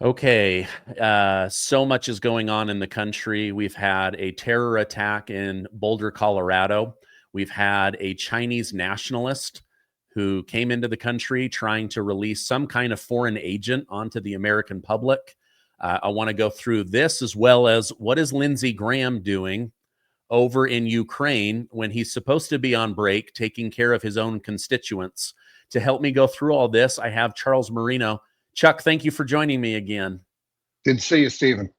Okay, so much is going on in the country. We've had a terror attack in Boulder, Colorado. We've had a Chinese nationalist who came into the country trying to release some kind of foreign agent onto the American public. I want to go through this as well as what is Lindsey Graham doing over in Ukraine when he's supposed to be on break, taking care of his own constituents. To help me go through all this, I have Charles Marino. Chuck, thank you for joining me again. Good to see you, Stephen.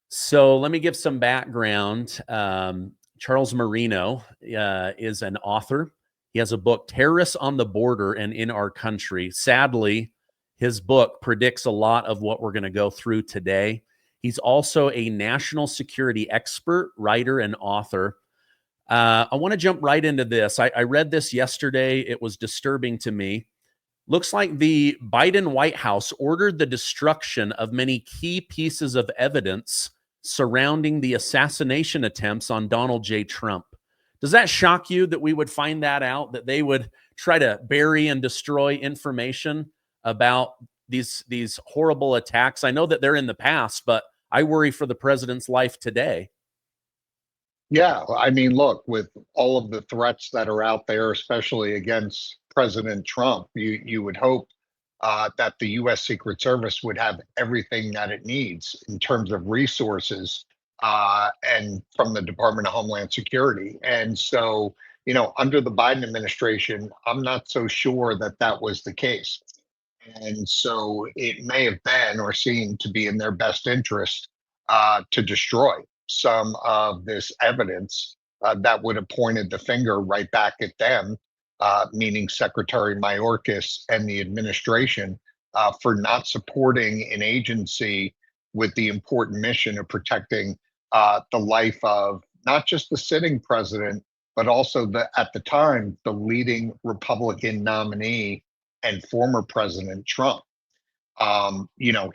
So let me give some background. Charles Marino is an author. He has a book, Terrorists on the Border and in Our Country. Sadly, his book predicts a lot of what we're going to go through today. He's also a national security expert, writer, and author. I want to jump right into this. I read this yesterday. It was disturbing to me. Looks like the Biden White House ordered the destruction of many key pieces of evidence surrounding the assassination attempts on Donald J. Trump. Does that shock you that we would find that out, that they would try to bury and destroy information about these horrible attacks? I know that they're in the past, but I worry for the president's life today. Yeah, I mean, look, with all of the threats that are out there, especially against President Trump, you would hope that the U.S. Secret Service would have everything that it needs in terms of resources and from the Department of Homeland Security. And so, under the Biden administration, I'm not so sure that that was the case. And so it may have been or seemed to be in their best interest to destroy some of this evidence that would have pointed the finger right back at them, meaning Secretary Mayorkas and the administration, for not supporting an agency with the important mission of protecting the life of not just the sitting president, but also at the time, the leading Republican nominee and former President Trump.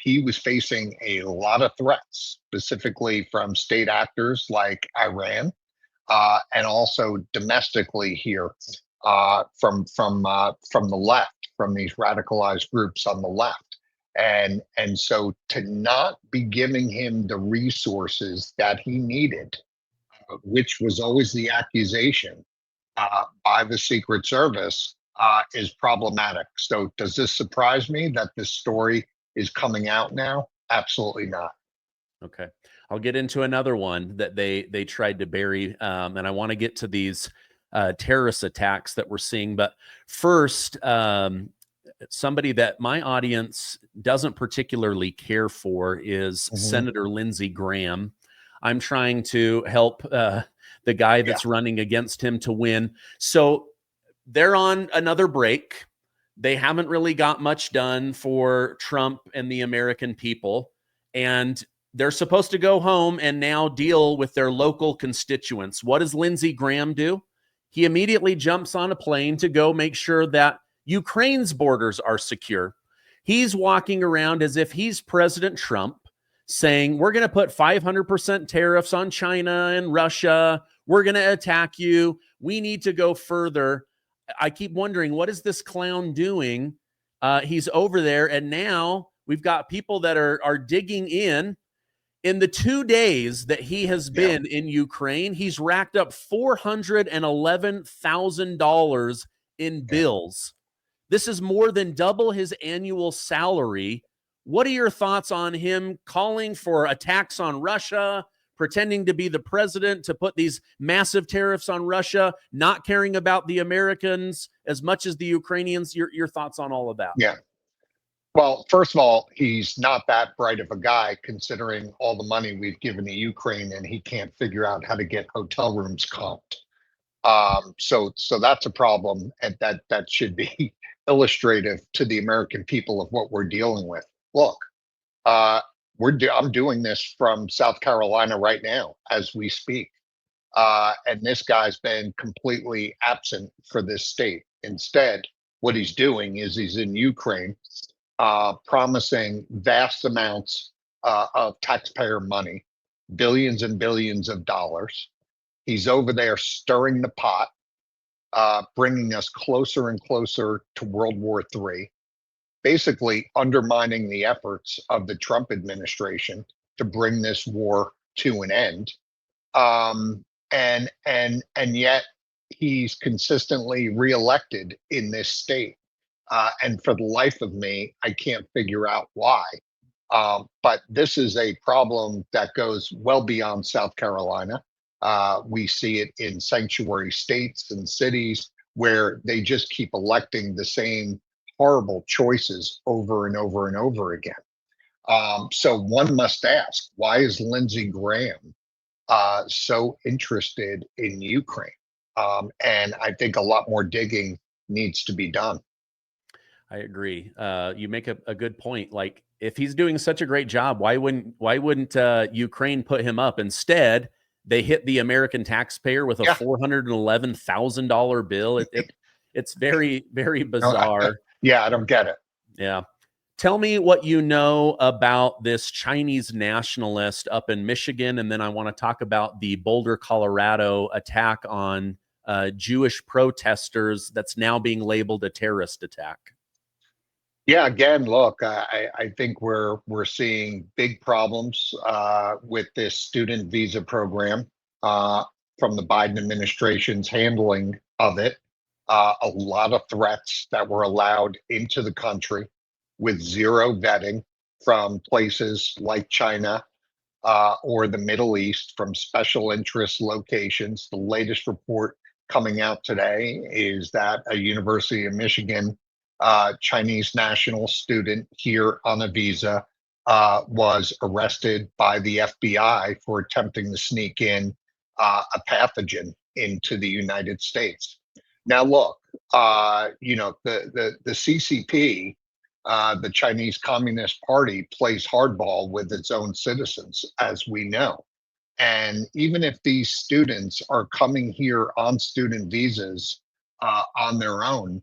He was facing a lot of threats, specifically from state actors like Iran, and also domestically here from the left, from these radicalized groups on the left. And so to not be giving him the resources that he needed, which was always the accusation by the Secret Service, is problematic. So, does this surprise me that this story is coming out now? Absolutely not. Okay. I'll get into another one that they tried to bury, and I want to get to these terrorist attacks that we're seeing. But first, somebody that my audience doesn't particularly care for is Senator Lindsey Graham. I'm trying to help the guy that's running against him to win. So they're on another break. They haven't really got much done for Trump and the American people. And they're supposed to go home and now deal with their local constituents. What does Lindsey Graham do? He immediately jumps on a plane to go make sure that Ukraine's borders are secure. He's walking around as if he's President Trump, saying, we're going to put 500% tariffs on China and Russia. We're going to attack you. We need to go further. I keep wondering, what is this clown doing? He's over there, and now we've got people that are digging in. In the 2 days that he has been in Ukraine, he's racked up $411,000 in bills. This is more than double his annual salary. What are your thoughts on him calling for attacks on Russia, pretending to be the president to put these massive tariffs on Russia, not caring about the Americans as much as the Ukrainians? Your thoughts on all of that? Yeah. Well, first of all, he's not that bright of a guy considering all the money we've given to Ukraine, and he can't figure out how to get hotel rooms comped. So that's a problem, and that should be illustrative to the American people of what we're dealing with. Look, I'm doing this from South Carolina right now as we speak, and this guy's been completely absent for this state. Instead, what he's doing is he's in Ukraine, promising vast amounts of taxpayer money, billions and billions of dollars. He's over there stirring the pot, bringing us closer and closer to World War III. basically undermining the efforts of the Trump administration to bring this war to an end. And yet he's consistently reelected in this state. And for the life of me, I can't figure out why. But this is a problem that goes well beyond South Carolina. We see it in sanctuary states and cities where they just keep electing the same horrible choices over and over and over again. So one must ask, why is Lindsey Graham so interested in Ukraine? And I think a lot more digging needs to be done. I agree. You make a good point. Like, if he's doing such a great job, why wouldn't Ukraine put him up? Instead, they hit the American taxpayer with a Yeah. $411,000 bill. It's very, very No, bizarre. yeah, I don't get it. Yeah. Tell me what you know about this Chinese nationalist up in Michigan, and then I want to talk about the Boulder, Colorado attack on Jewish protesters that's now being labeled a terrorist attack. Yeah, again, look, I think we're seeing big problems with this student visa program from the Biden administration's handling of it. A lot of threats that were allowed into the country with zero vetting from places like China or the Middle East, from special interest locations. The latest report coming out today is that a University of Michigan Chinese national student here on a visa was arrested by the FBI for attempting to sneak in a pathogen into the United States. Now, look, the CCP, the Chinese Communist Party, plays hardball with its own citizens, as we know. And even if these students are coming here on student visas on their own,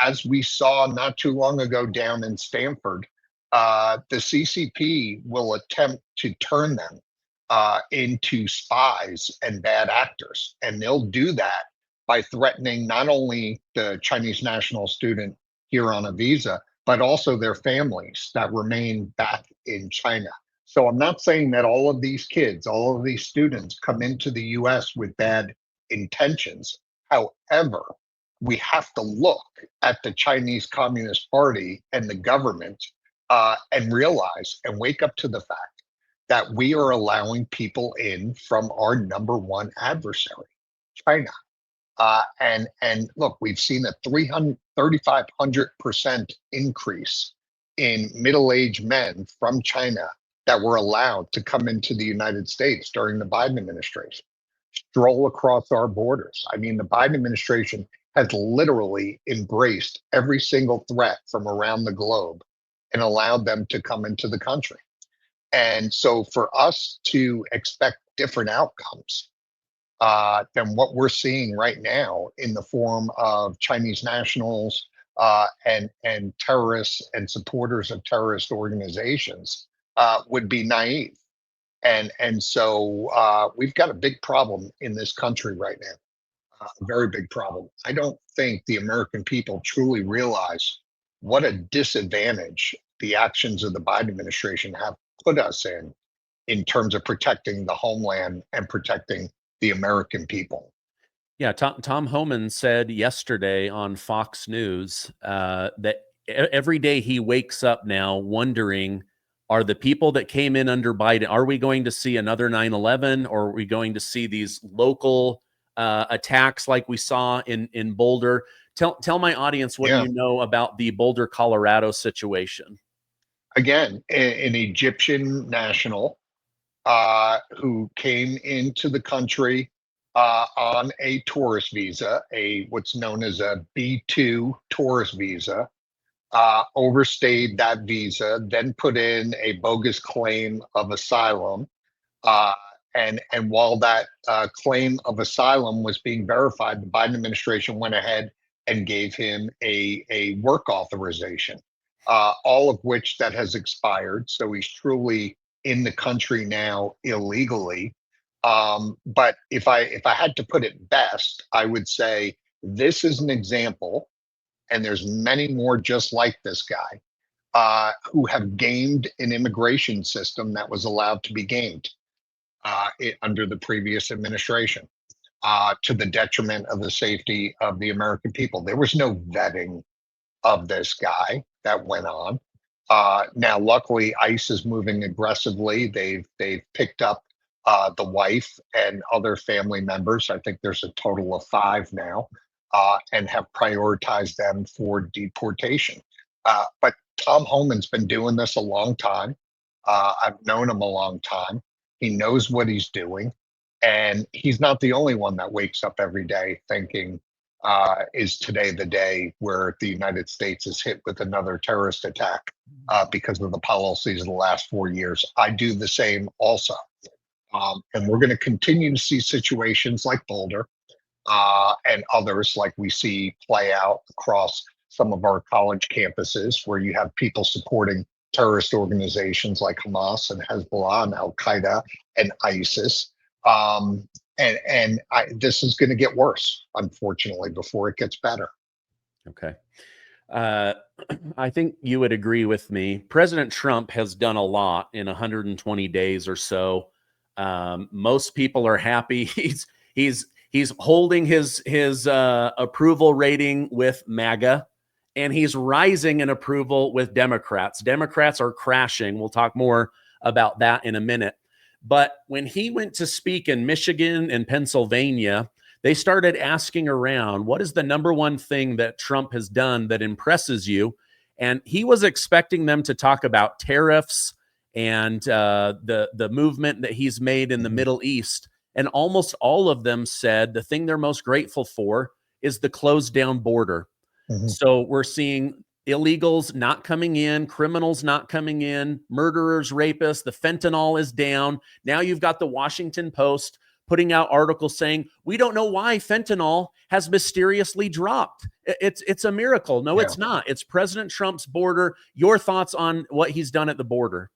as we saw not too long ago down in Stanford, the CCP will attempt to turn them into spies and bad actors. And they'll do that by threatening not only the Chinese national student here on a visa, but also their families that remain back in China. So I'm not saying that all of these kids, all of these students come into the US with bad intentions. However, we have to look at the Chinese Communist Party and the government and realize and wake up to the fact that we are allowing people in from our number one adversary, China. And look, we've seen a 3,500% increase in middle-aged men from China that were allowed to come into the United States during the Biden administration, stroll across our borders. I mean, the Biden administration has literally embraced every single threat from around the globe and allowed them to come into the country. And so for us to expect different outcomes than what we're seeing right now in the form of Chinese nationals and terrorists and supporters of terrorist organizations would be naive. And so we've got a big problem in this country right now, a very big problem. I don't think the American people truly realize what a disadvantage the actions of the Biden administration have put us in terms of protecting the homeland and protecting the American people. Yeah, Tom Homan said yesterday on Fox News that every day he wakes up now wondering, are the people that came in under Biden, are we going to see another 9/11, or are we going to see these local attacks like we saw in Boulder? Tell my audience what Yeah. you know about the Boulder, Colorado situation. Again, an Egyptian national who came into the country on a tourist visa, a what's known as a B2 tourist visa, overstayed that visa, then put in a bogus claim of asylum. Uh, and while that claim of asylum was being verified, the Biden administration went ahead and gave him a work authorization, all of which that has expired. So he's truly in the country now illegally. But if I had to put it best, I would say this is an example, and there's many more just like this guy, who have gamed an immigration system that was allowed to be gamed under the previous administration, to the detriment of the safety of the American people. There was no vetting of this guy that went on. Now, luckily, ICE is moving aggressively. They've picked up the wife and other family members. I think there's a total of 5 now, and have prioritized them for deportation. But Tom Homan's been doing this a long time. I've known him a long time. He knows what he's doing, and he's not the only one that wakes up every day thinking, is today the day where the United States is hit with another terrorist attack because of the policies of the last 4 years? I do the same also. And we're going to continue to see situations like Boulder and others like we see play out across some of our college campuses, where you have people supporting terrorist organizations like Hamas and Hezbollah and Al Qaeda and ISIS. This is going to get worse, unfortunately, before it gets better. Okay. I think you would agree with me. President Trump has done a lot in 120 days or so. Most people are happy. He's holding his approval rating with MAGA, and he's rising in approval with Democrats. Democrats are crashing. We'll talk more about that in a minute. But when he went to speak in Michigan and Pennsylvania, they started asking around, what is the number one thing that Trump has done that impresses you? And he was expecting them to talk about tariffs and the movement that he's made in the Middle East. And almost all of them said the thing they're most grateful for is the closed down border. So we're seeing illegals not coming in, criminals not coming in, murderers, rapists, the fentanyl is down. Now you've got the Washington Post putting out articles saying, we don't know why fentanyl has mysteriously dropped. It's a miracle. No, it's not. It's President Trump's border. Your thoughts on what he's done at the border?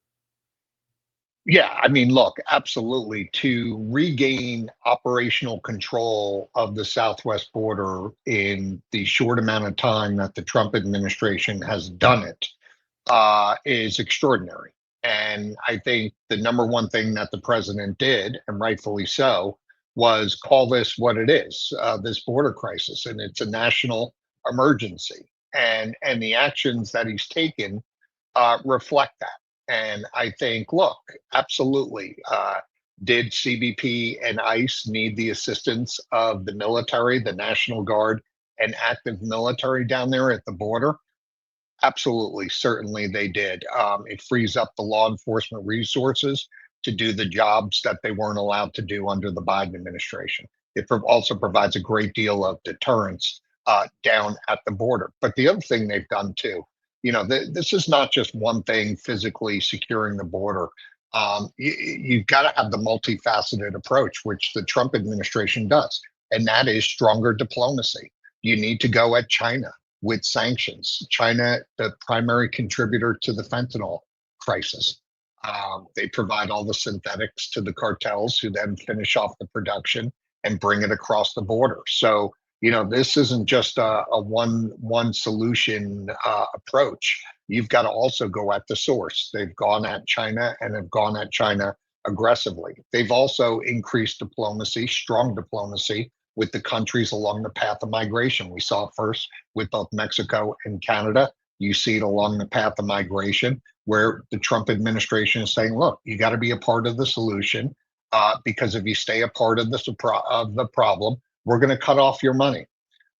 Yeah, I mean, look, absolutely. To regain operational control of the southwest border in the short amount of time that the Trump administration has done it is extraordinary. And I think the number one thing that the president did, and rightfully so, was call this what it is, this border crisis, and it's a national emergency. And the actions that he's taken reflect that. And I think, look, absolutely. Did CBP and ICE need the assistance of the military, the National Guard, and active military down there at the border? Absolutely. Certainly they did. It frees up the law enforcement resources to do the jobs that they weren't allowed to do under the Biden administration. It also provides a great deal of deterrence down at the border. But the other thing they've done too, this is not just one thing, physically securing the border. You've got to have the multifaceted approach, which the Trump administration does, and that is stronger diplomacy. You need to go at China with sanctions. China, the primary contributor to the fentanyl crisis. They provide all the synthetics to the cartels, who then finish off the production and bring it across the border. So this isn't just a one solution approach. You've got to also go at the source. They've gone at China and have gone at China aggressively. They've also increased diplomacy, strong diplomacy, with the countries along the path of migration. We saw it first with both Mexico and Canada. You see it along the path of migration, where the Trump administration is saying, look, you got to be a part of the solution, because if you stay a part of the problem, we're going to cut off your money.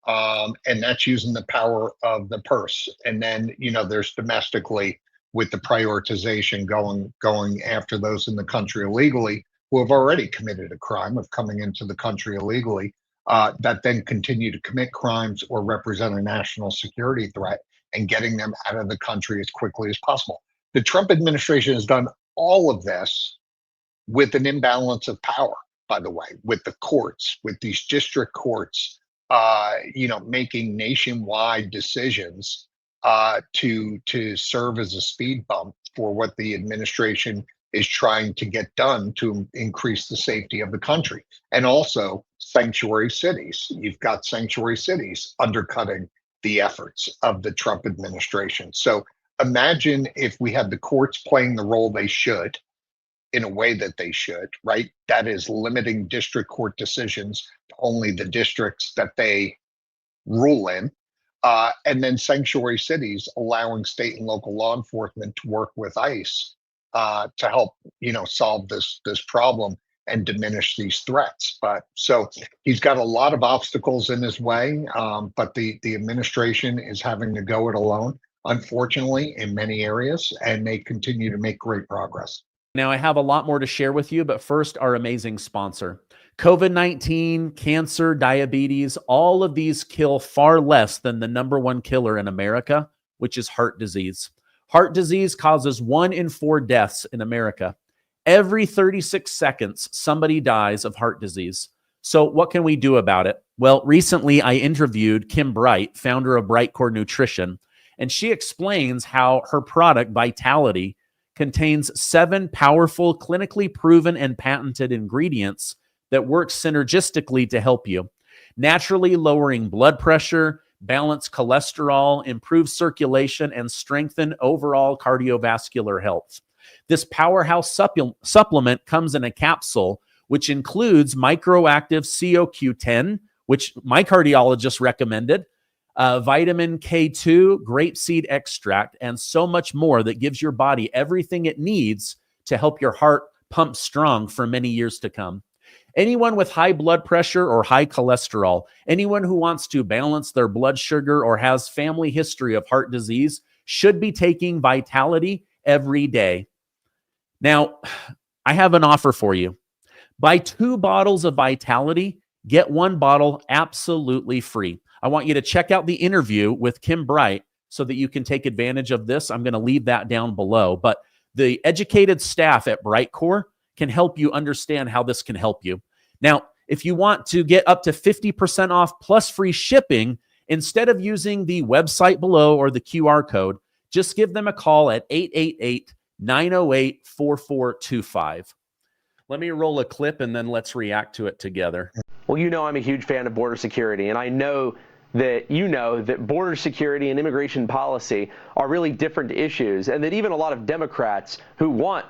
And that's using the power of the purse. And then, there's domestically, with the prioritization going after those in the country illegally who have already committed a crime of coming into the country illegally, that then continue to commit crimes or represent a national security threat, and getting them out of the country as quickly as possible. The Trump administration has done all of this with an imbalance of power, by the way, with the courts, with these district courts, making nationwide decisions to serve as a speed bump for what the administration is trying to get done to increase the safety of the country. And also sanctuary cities. You've got sanctuary cities undercutting the efforts of the Trump administration. So imagine if we had the courts playing the role they should in a way that they should, right? That is limiting district court decisions to only the districts that they rule in. And then sanctuary cities allowing state and local law enforcement to work with ICE to help, solve this problem and diminish these threats. But so he's got a lot of obstacles in his way, but the administration is having to go it alone, unfortunately, in many areas, and they continue to make great progress. Now, I have a lot more to share with you, but first, our amazing sponsor. COVID-19, cancer, diabetes, all of these kill far less than the number one killer in America, which is heart disease. Heart disease causes 1 in 4 deaths in America. Every 36 seconds, somebody dies of heart disease. So what can we do about it? Well, recently I interviewed Kim Bright, founder of Bright Core Nutrition, and she explains how her product, Vitality, contains 7 powerful, clinically proven and patented ingredients that work synergistically to help you, naturally lowering blood pressure, balance cholesterol, improve circulation, and strengthen overall cardiovascular health. This powerhouse supplement comes in a capsule, which includes microactive CoQ10, which my cardiologist recommended, vitamin K2, grapeseed extract, and so much more that gives your body everything it needs to help your heart pump strong for many years to come. Anyone with high blood pressure or high cholesterol, anyone who wants to balance their blood sugar or has family history of heart disease should be taking Vitality every day. Now, I have an offer for you. Buy 2 bottles of Vitality, get 1 bottle absolutely free. I want you to check out the interview with Kim Bright so that you can take advantage of this. I'm going to leave that down below. But the educated staff at Brightcore can help you understand how this can help you. Now, if you want to get up to 50% off plus free shipping, instead of using the website below or the QR code, just give them a call at 888-908-4425. Let me roll a clip and then let's react to it together. Well, I'm a huge fan of border security, and I know that border security and immigration policy are really different issues, and that even a lot of Democrats who want,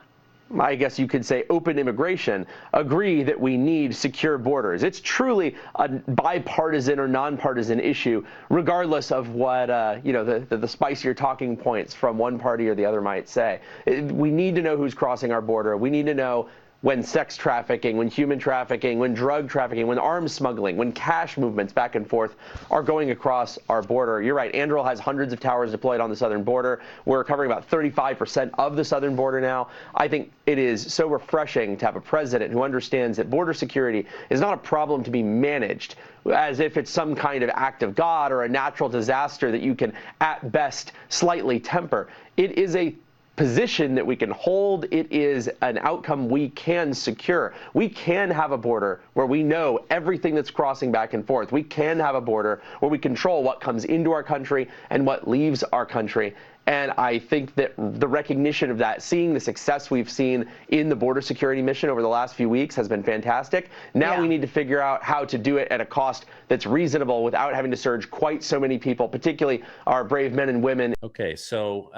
I guess you could say, open immigration, agree that we need secure borders. It's truly a bipartisan or nonpartisan issue, regardless of what the spicier talking points from one party or the other might say. We need to know who's crossing our border. We need to know when sex trafficking, when human trafficking, when drug trafficking, when arms smuggling, when cash movements back and forth are going across our border. You're right, Anduril has hundreds of towers deployed on the southern border. We're covering about 35% of the southern border now. I think it is so refreshing to have a president who understands that border security is not a problem to be managed as if it's some kind of act of God or a natural disaster that you can, at best, slightly temper. It is a position that we can hold. It is an outcome we can secure. We can have a border where we know everything that's crossing back and forth. We can have a border where we control what comes into our country and what leaves our country. And I think that the recognition of that, seeing the success we've seen in the border security mission over the last few weeks has been fantastic. Now we need to figure out how to do it at a cost that's reasonable without having to surge quite so many people, particularly our brave men and women. Okay, so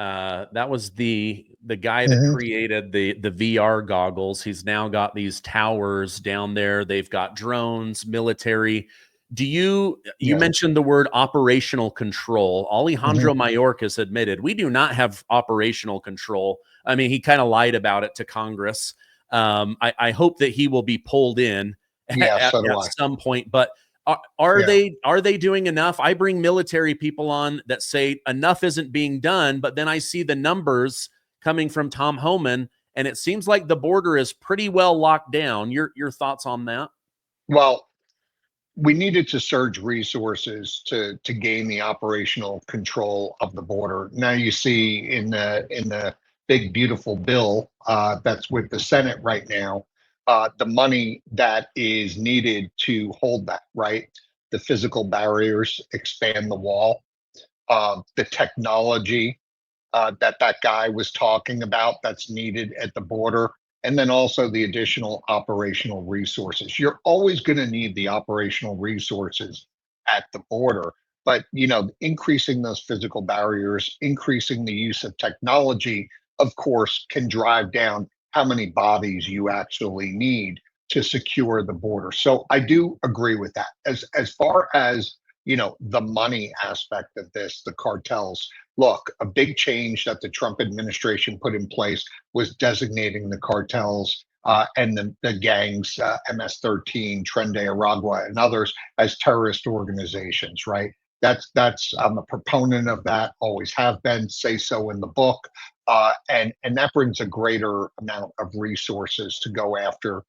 that was the guy that created the VR goggles. He's now got these towers down there. They've got drones, military. You mentioned the word operational control. Alejandro Mayorkas admitted we do not have operational control. I mean, he kind of lied about it to Congress. I hope that he will be pulled in at some point. But are they doing enough? I bring military people on that say enough isn't being done, but then I see the numbers coming from Tom Homan, and it seems like the border is pretty well locked down. Your thoughts on that? Well, we needed to surge resources to gain the operational control of the border. Now you see in the big beautiful bill that's with the Senate right now, the money that is needed to hold that, right? The physical barriers, expand the wall, the technology that guy was talking about that's needed at the border, and then also the additional operational resources. You're always going to need the operational resources at the border, But, increasing those physical barriers, increasing the use of technology, of course, can drive down how many bodies you actually need to secure the border. So I do agree with that. As far as, the money aspect of this, the cartels, look, a big change that the Trump administration put in place was designating the cartels and the gangs, MS-13, Tren de Aragua, and others as terrorist organizations, right? I'm a proponent of that, always have been, say so in the book. And that brings a greater amount of resources to go after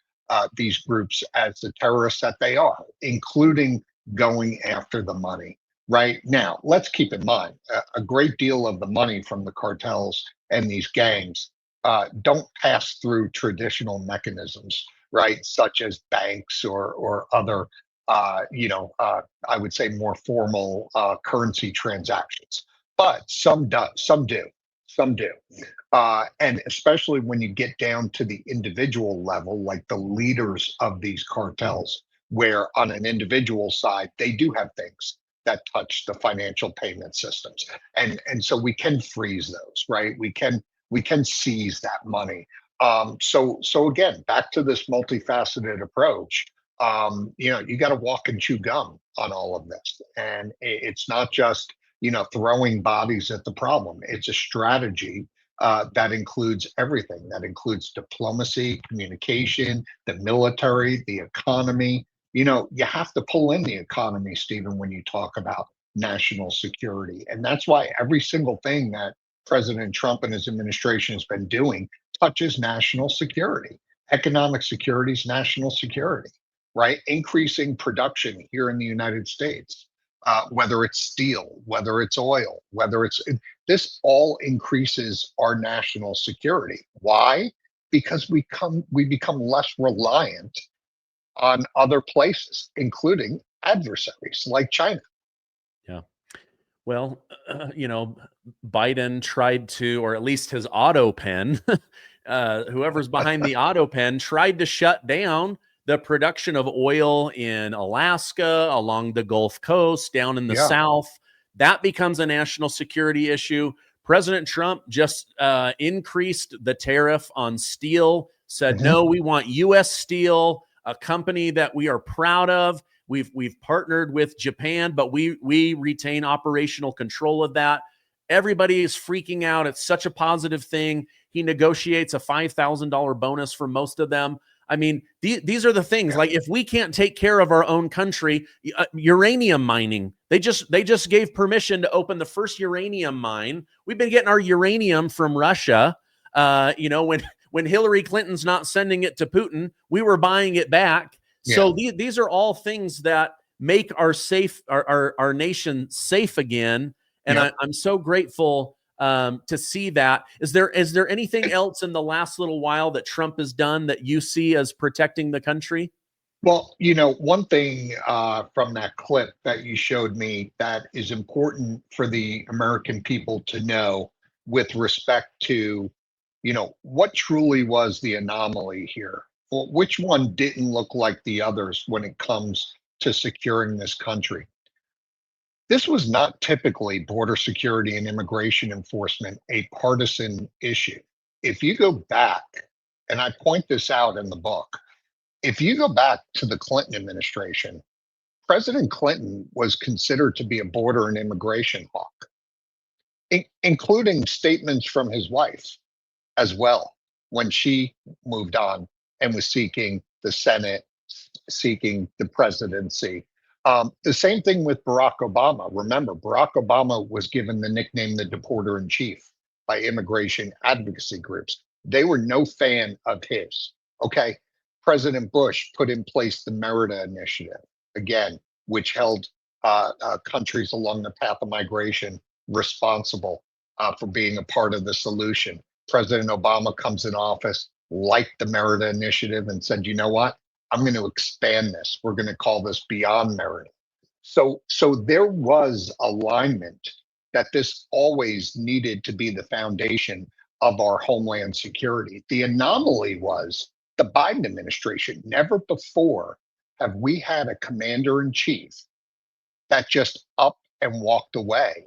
these groups as the terrorists that they are, including going after the money. Right now, let's keep in mind a great deal of the money from the cartels and these gangs don't pass through traditional mechanisms, right, such as banks or other, I would say more formal currency transactions. But some do. And especially when you get down to the individual level, like the leaders of these cartels, where on an individual side, they do have things that touch the financial payment systems. And so we can freeze those, right? We can seize that money. So again, back to this multifaceted approach. You got to walk and chew gum on all of this. And it's not just, throwing bodies at the problem. It's a strategy that includes everything. That includes diplomacy, communication, the military, the economy. You have to pull in the economy, Stephen, when you talk about national security. And that's why every single thing that President Trump and his administration has been doing touches national security. Economic security is national security, right? Increasing production here in the United States, whether it's steel, whether it's oil, this all increases our national security. Why? Because we become less reliant on other places, including adversaries like China. Yeah. Well, Biden tried to, or at least his auto pen, whoever's behind the auto pen tried to shut down the production of oil in Alaska, along the Gulf Coast, down in the Yeah. South. That becomes a national security issue. President Trump just increased the tariff on steel, said, no, we want U.S. steel, a company that we are proud of. We've partnered with Japan, but we retain operational control of that. Everybody is freaking out. It's such a positive thing. He negotiates a $5,000 bonus for most of them. I mean, these are the things. Like, if we can't take care of our own country, uranium mining, they just gave permission to open the first uranium mine. We've been getting our uranium from Russia. When Hillary Clinton's not sending it to Putin, we were buying it back. So these are all things that make our nation safe again. And I'm so grateful to see that. Is there anything else in the last little while that Trump has done that you see as protecting the country? Well, one thing from that clip that you showed me that is important for the American people to know with respect to, what truly was the anomaly here. Well, which one didn't look like the others when it comes to securing this country? This was not typically border security and immigration enforcement a partisan issue. If you go back, and I point this out in the book, if you go back to the Clinton administration, President Clinton was considered to be a border and immigration hawk, including statements from his wife as well, when she moved on and was seeking the Senate, seeking the presidency. The same thing with Barack Obama. Remember, Barack Obama was given the nickname the deporter in chief by immigration advocacy groups. They were no fan of his. Okay. President Bush put in place the Merida Initiative, again, which held countries along the path of migration responsible for being a part of the solution. President Obama comes in office, liked the Merida Initiative, and said, you know what? I'm going to expand this. We're going to call this Beyond Merida. So there was alignment that this always needed to be the foundation of our homeland security. The anomaly was the Biden administration. Never before have we had a commander in chief that just upped and walked away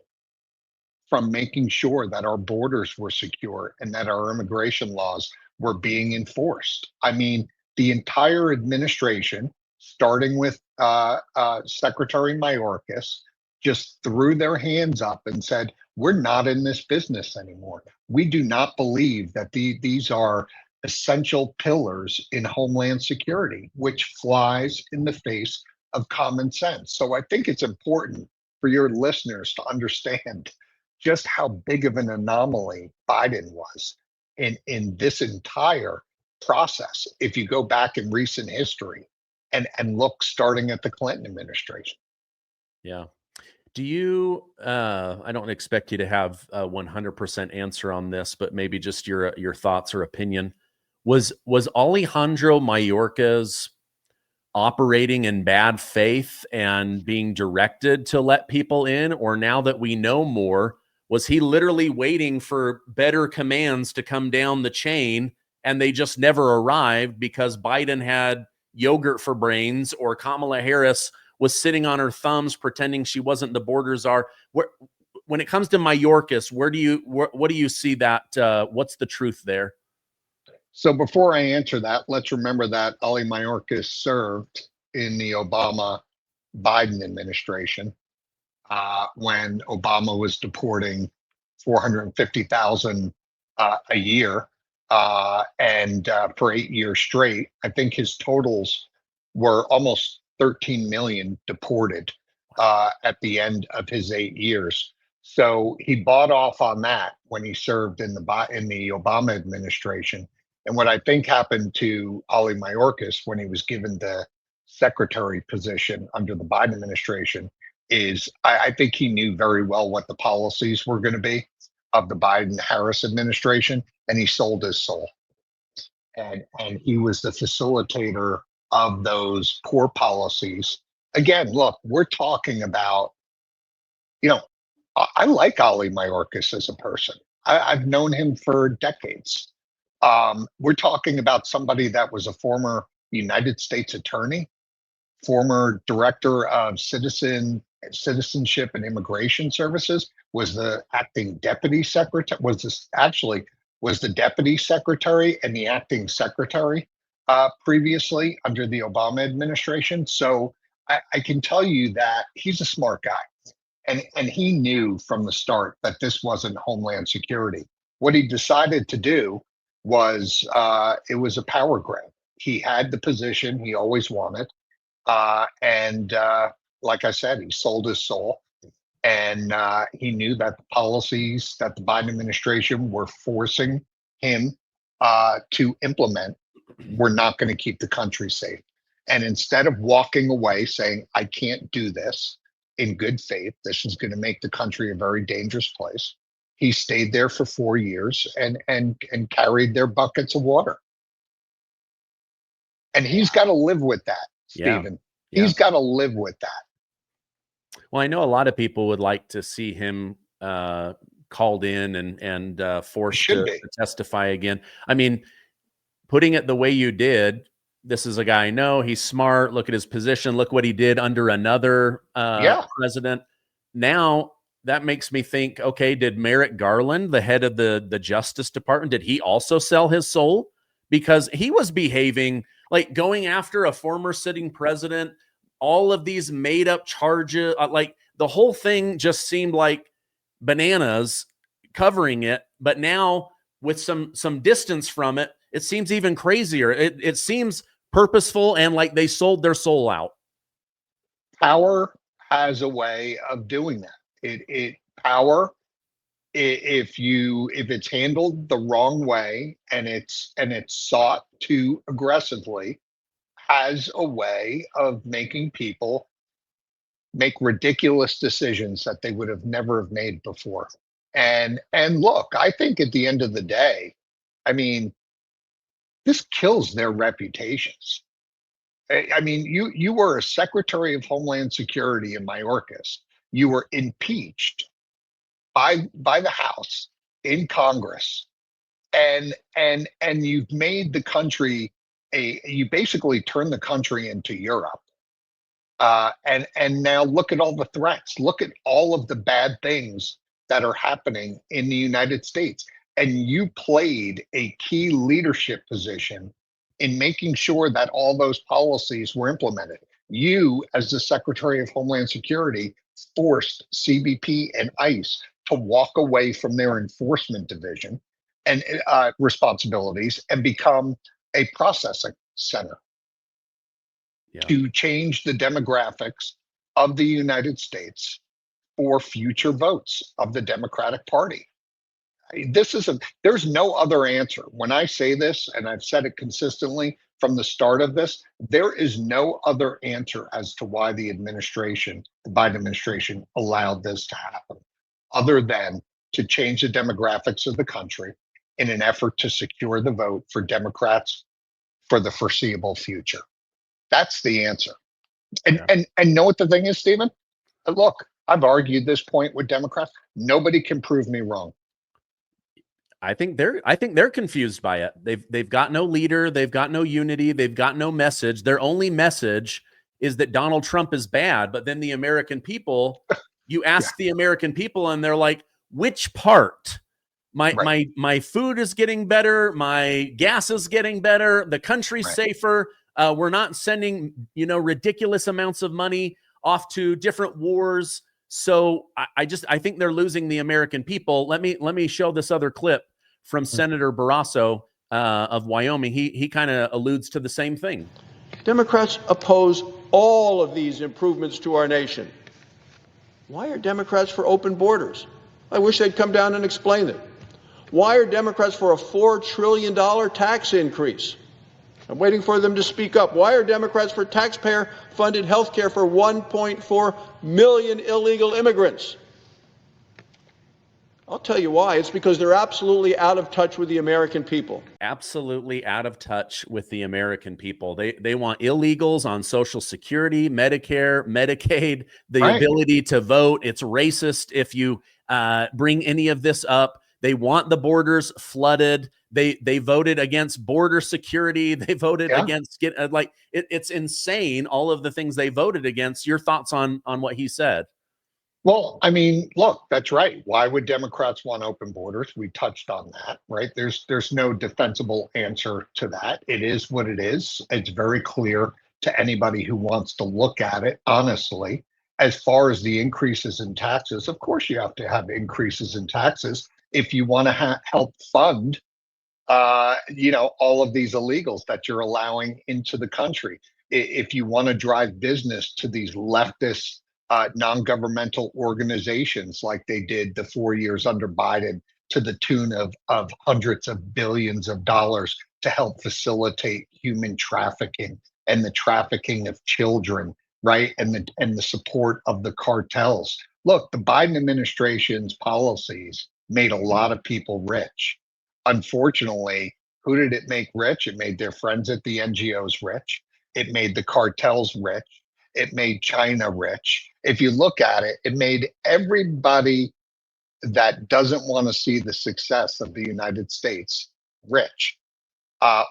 from making sure that our borders were secure and that our immigration laws were being enforced. I mean, the entire administration, starting with Secretary Mayorkas, just threw their hands up and said, "We're not in this business anymore. We do not believe that these are essential pillars in homeland security," which flies in the face of common sense. So I think it's important for your listeners to understand just how big of an anomaly Biden was in this entire process. If you go back in recent history and look starting at the Clinton administration. Yeah. Do you, I don't expect you to have a 100% answer on this, but maybe just your thoughts or opinion. Was Alejandro Mayorkas operating in bad faith and being directed to let people in? Or now that we know more, was he literally waiting for better commands to come down the chain and they just never arrived because Biden had yogurt for brains, or Kamala Harris was sitting on her thumbs pretending she wasn't the border czar? When it comes to Mayorkas, what do you see that? What's the truth there? So before I answer that, let's remember that Ali Mayorkas served in the Obama Biden administration when Obama was deporting 450,000 a year and for 8 years straight. I think his totals were almost 13 million deported at the end of his 8 years. So he bought off on that when he served in the Obama administration. And what I think happened to Ali Mayorkas when he was given the secretary position under the Biden administration is I think he knew very well what the policies were going to be of the Biden-Harris administration, and he sold his soul. And he was the facilitator of those poor policies. Again, look, we're talking about, I like Ali Mayorkas as a person. I've known him for decades. We're talking about somebody that was a former United States attorney, former director of citizenship and immigration services, was the acting deputy secretary, was the deputy secretary and the acting secretary previously under the Obama administration. So I can tell you that he's a smart guy. And he knew from the start that this wasn't Homeland Security. What he decided to do was it was a power grab. He had the position he always wanted. And like I said, he sold his soul. And he knew that the policies that the Biden administration were forcing him to implement were not going to keep the country safe. And instead of walking away saying, "I can't do this in good faith, this is going to make the country a very dangerous place," he stayed there for 4 years and carried their buckets of water. And he's got to live with that, Stephen. Yeah. He's got to live with that. Well, I know a lot of people would like to see him called in and forced to testify again. I mean, putting it the way you did, this is a guy I know. He's smart. Look at his position. Look what he did under another president. Now, that makes me think, okay, did Merrick Garland, the head of the Justice Department, did he also sell his soul? Because he was behaving like going after a former sitting president, all of these made up charges, like the whole thing just seemed like bananas covering it. But now with some distance from it, it seems even crazier. It seems purposeful and like they sold their soul out. Power has a way of doing that. Power, if it's handled the wrong way and it's sought too aggressively, has a way of making people make ridiculous decisions that they would have never have made before. And look, I think at the end of the day, I mean, this kills their reputations. I mean, you were a Secretary of Homeland Security in Mayorkas. You were impeached by the House in Congress, and you've made the country you basically turned the country into Europe. And now look at all the threats. Look at all of the bad things that are happening in the United States. And you played a key leadership position in making sure that all those policies were implemented. You, as the Secretary of Homeland Security, forced CBP and ICE to walk away from their enforcement division and responsibilities and become a processing center to change the demographics of the United States for future votes of the Democratic Party. There's no other answer. When I say this, and I've said it consistently from the start of this, there is no other answer as to why the Biden administration allowed this to happen, other than to change the demographics of the country in an effort to secure the vote for Democrats for the foreseeable future. That's the answer. And know what the thing is, Stephen? Look, I've argued this point with Democrats. Nobody can prove me wrong. I think they're confused by it. They've got no leader, they've got no unity, they've got no message. Their only message is that Donald Trump is bad. But then the American people, you ask the American people, and they're like, which part? My food is getting better, my gas is getting better, the country's safer. We're not sending, ridiculous amounts of money off to different wars. So I think they're losing the American people. Let me show this other clip from Senator Barraso of Wyoming. He kind of alludes to the same thing. Democrats oppose all of these improvements to our nation. Why are Democrats for open borders? I wish they'd come down and explain it. Why are Democrats for a $4 trillion tax increase? I'm waiting for them to speak up. Why are Democrats for taxpayer-funded health care for 1.4 million illegal immigrants? I'll tell you why. It's because they're absolutely out of touch with the American people. Absolutely out of touch with the American people. They want illegals on Social Security, Medicare, Medicaid, the ability to vote. It's racist if you bring any of this up. They want the borders flooded. They voted against border security. They voted against it's insane. All of the things they voted against. Your thoughts on what he said? Well, I mean, look, that's right. Why would Democrats want open borders? We touched on that, right? There's no defensible answer to that. It is what it is. It's very clear to anybody who wants to look at it honestly. As far as the increases in taxes, of course you have to have increases in taxes if you want to help fund all of these illegals that you're allowing into the country. If you want to drive business to these leftist non-governmental organizations like they did the 4 years under Biden to the tune of hundreds of billions of dollars to help facilitate human trafficking and the trafficking of children, right? And the support of the cartels. Look, the Biden administration's policies made a lot of people rich. Unfortunately, who did it make rich? It made their friends at the NGOs rich. It made the cartels rich. It made China rich. If you look at it, it made everybody that doesn't want to see the success of the United States rich.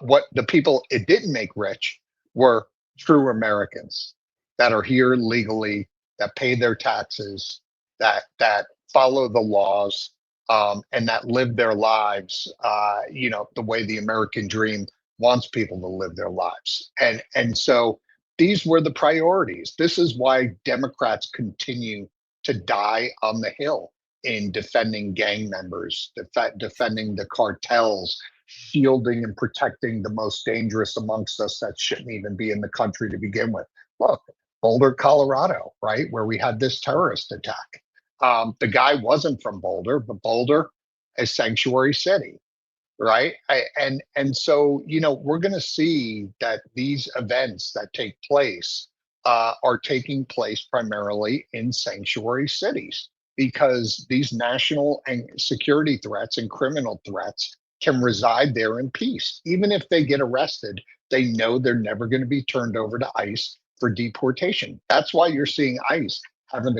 What the people it didn't make rich were true Americans that are here legally, that pay their taxes, that follow the laws, and that live their lives, the way the American dream wants people to live their lives. And so these were the priorities. This is why Democrats continue to die on the Hill in defending gang members, defending the cartels, shielding and protecting the most dangerous amongst us that shouldn't even be in the country to begin with. Look, Boulder, Colorado, right, where we had this terrorist attack. The guy wasn't from Boulder, but Boulder, a sanctuary city, right? And so, we're going to see that these events that take place are taking place primarily in sanctuary cities because these national and security threats and criminal threats can reside there in peace. Even if they get arrested, they know they're never going to be turned over to ICE for deportation. That's why you're seeing ICE having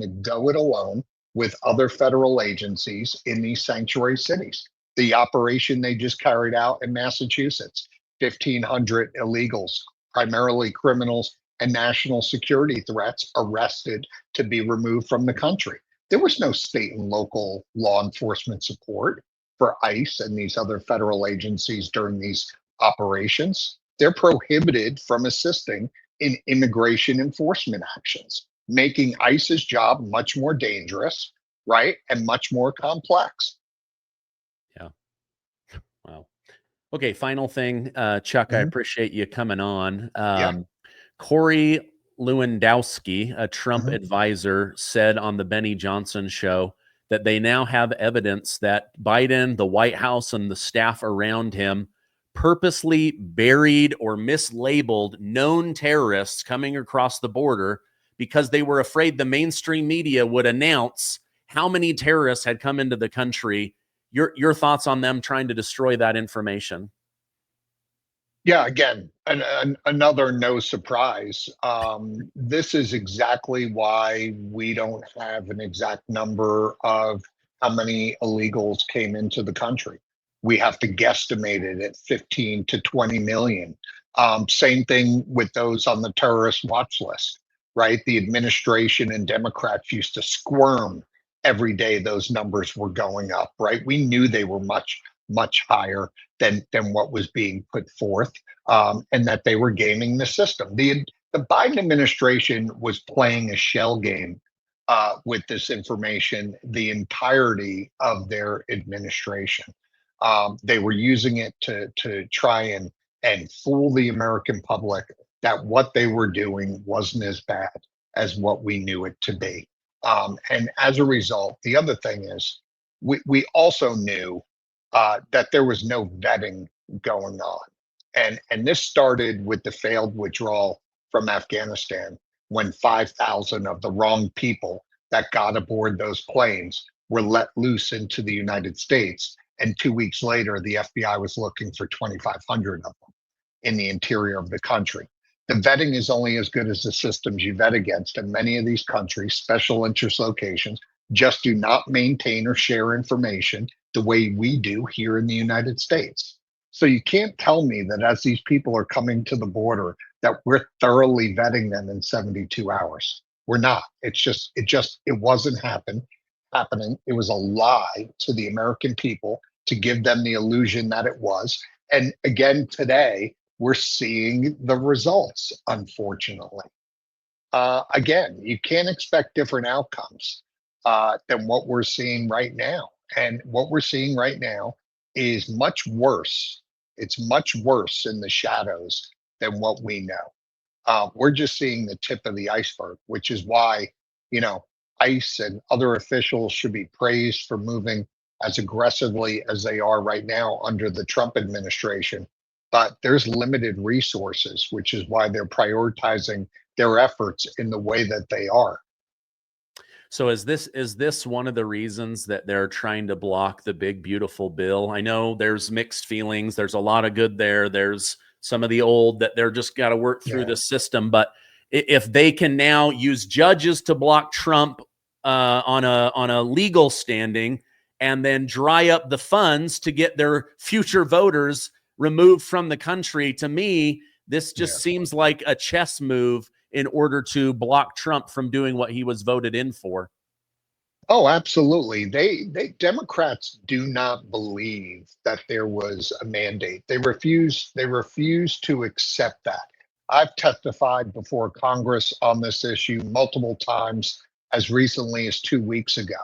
to go it alone with other federal agencies in these sanctuary cities. The operation they just carried out in Massachusetts, 1,500 illegals, primarily criminals and national security threats arrested to be removed from the country. There was no state and local law enforcement support for ICE and these other federal agencies during these operations. They're prohibited from assisting in immigration enforcement actions, making ICE's job much more dangerous, right? And much more complex. Yeah. Wow. Okay. Final thing, Chuck, I Mhm. appreciate you coming on. Yeah. Cory Lewandowski, a Trump Mhm. advisor, said on the Benny Johnson show that they now have evidence that Biden, the White House, and the staff around him purposely buried or mislabeled known terrorists coming across the border because they were afraid the mainstream media would announce how many terrorists had come into the country. Your thoughts on them trying to destroy that information? Yeah, again, another no surprise. This is exactly why we don't have an exact number of how many illegals came into the country. We have to guesstimate it at 15 to 20 million. Same thing with those on the terrorist watch list, right? The administration and Democrats used to squirm every day those numbers were going up, right? We knew they were much higher than what was being put forth, and that they were gaming the system. The Biden administration was playing a shell game with this information the entirety of their administration. They were using it to try and fool the American public that what they were doing wasn't as bad as what we knew it to be. And as a result, the other thing is we also knew that there was no vetting going on. And this started with the failed withdrawal from Afghanistan when 5,000 of the wrong people that got aboard those planes were let loose into the United States. And 2 weeks later, the FBI was looking for 2,500 of them in the interior of the country. The vetting is only as good as the systems you vet against. And many of these countries, special interest locations, just do not maintain or share information the way we do here in the United States. So you can't tell me that as these people are coming to the border that we're thoroughly vetting them in 72 hours. We're not. It wasn't happening. It was a lie to the American people to give them the illusion that it was. And again, today, we're seeing the results, unfortunately. Again, you can't expect different outcomes than what we're seeing right now. And what we're seeing right now is much worse. It's much worse in the shadows than what we know. We're just seeing the tip of the iceberg, which is why, you know, ICE and other officials should be praised for moving as aggressively as they are right now under the Trump administration. But there's limited resources, which is why they're prioritizing their efforts in the way that they are. So is this one of the reasons that they're trying to block the big beautiful bill? I know there's mixed feelings. There's a lot of good there. There's some of the old that they're just got to work through Yeah. the system. But if they can now use judges to block Trump on a legal standing, and then dry up the funds to get their future voters removed from the country, to me, this just Yeah. seems like a chess move in order to block Trump from doing what he was voted in for. Oh, absolutely. They Democrats do not believe that there was a mandate. They refuse to accept that. I've testified before Congress on this issue multiple times as recently as 2 weeks ago.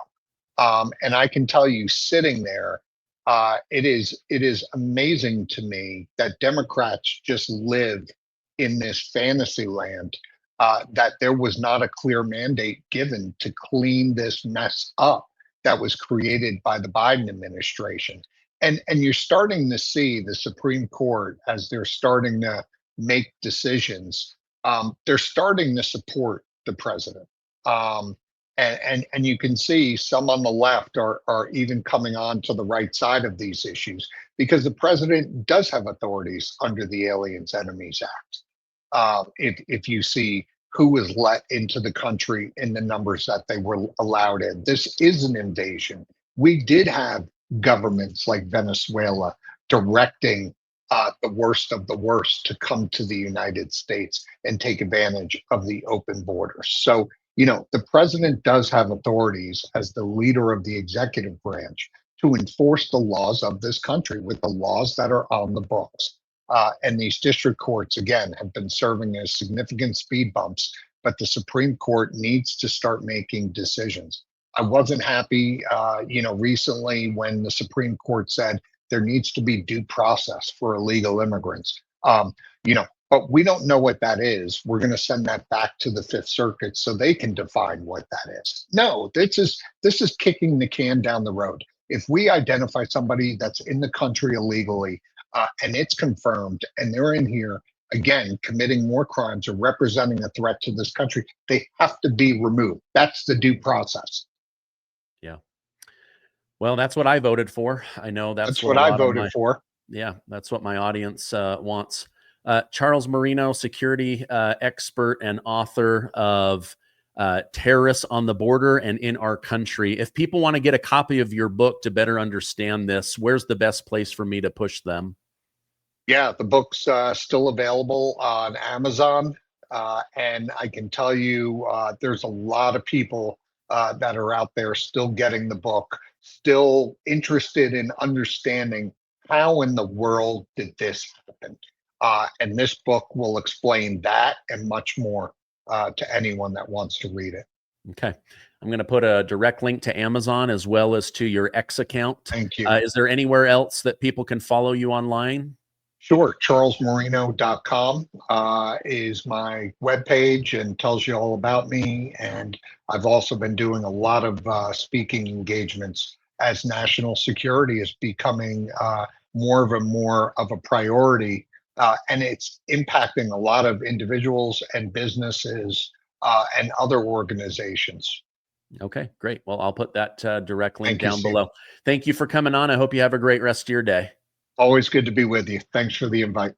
And I can tell you, sitting there, it is amazing to me that Democrats just live in this fantasy land, that there was not a clear mandate given to clean this mess up that was created by the Biden administration. And you're starting to see the Supreme Court, as they're starting to make decisions, they're starting to support the president. Um, and you can see some on the left are even coming on to the right side of these issues because the president does have authorities under the Aliens Enemies Act. If you see who was let into the country in the numbers that they were allowed in, this is an invasion. We did have governments like Venezuela directing the worst of the worst to come to the United States and take advantage of the open borders. So, the president does have authorities as the leader of the executive branch to enforce the laws of this country with the laws that are on the books. And these district courts, again, have been serving as significant speed bumps, but the Supreme Court needs to start making decisions. I wasn't happy, recently when the Supreme Court said there needs to be due process for illegal immigrants. But we don't know what that is. We're going to send that back to the Fifth Circuit so they can define what that is. No, this is kicking the can down the road. If we identify somebody that's in the country illegally and it's confirmed and they're in here, again, committing more crimes or representing a threat to this country, they have to be removed. That's the due process. Yeah. Well, that's what I voted for. I know that's what I voted for. Yeah, that's what my audience wants. Charles Marino, security expert and author of Terrorists on the Border and in Our Country. If people want to get a copy of your book to better understand this, where's the best place for me to push them? Yeah, the book's still available on Amazon. And I can tell you there's a lot of people that are out there still getting the book, still interested in understanding how in the world did this happen. And this book will explain that and much more to anyone that wants to read it. Okay. I'm going to put a direct link to Amazon as well as to your X account. Thank you. Is there anywhere else that people can follow you online? Sure. CharlesMarino.com is my webpage and tells you all about me. And I've also been doing a lot of speaking engagements as national security is becoming more of a priority. And it's impacting a lot of individuals and businesses and other organizations. Okay, great. Well, I'll put that direct link Thank you, down Steve. below. Thank you for coming on. I hope you have a great rest of your day. Always good to be with you. Thanks for the invite.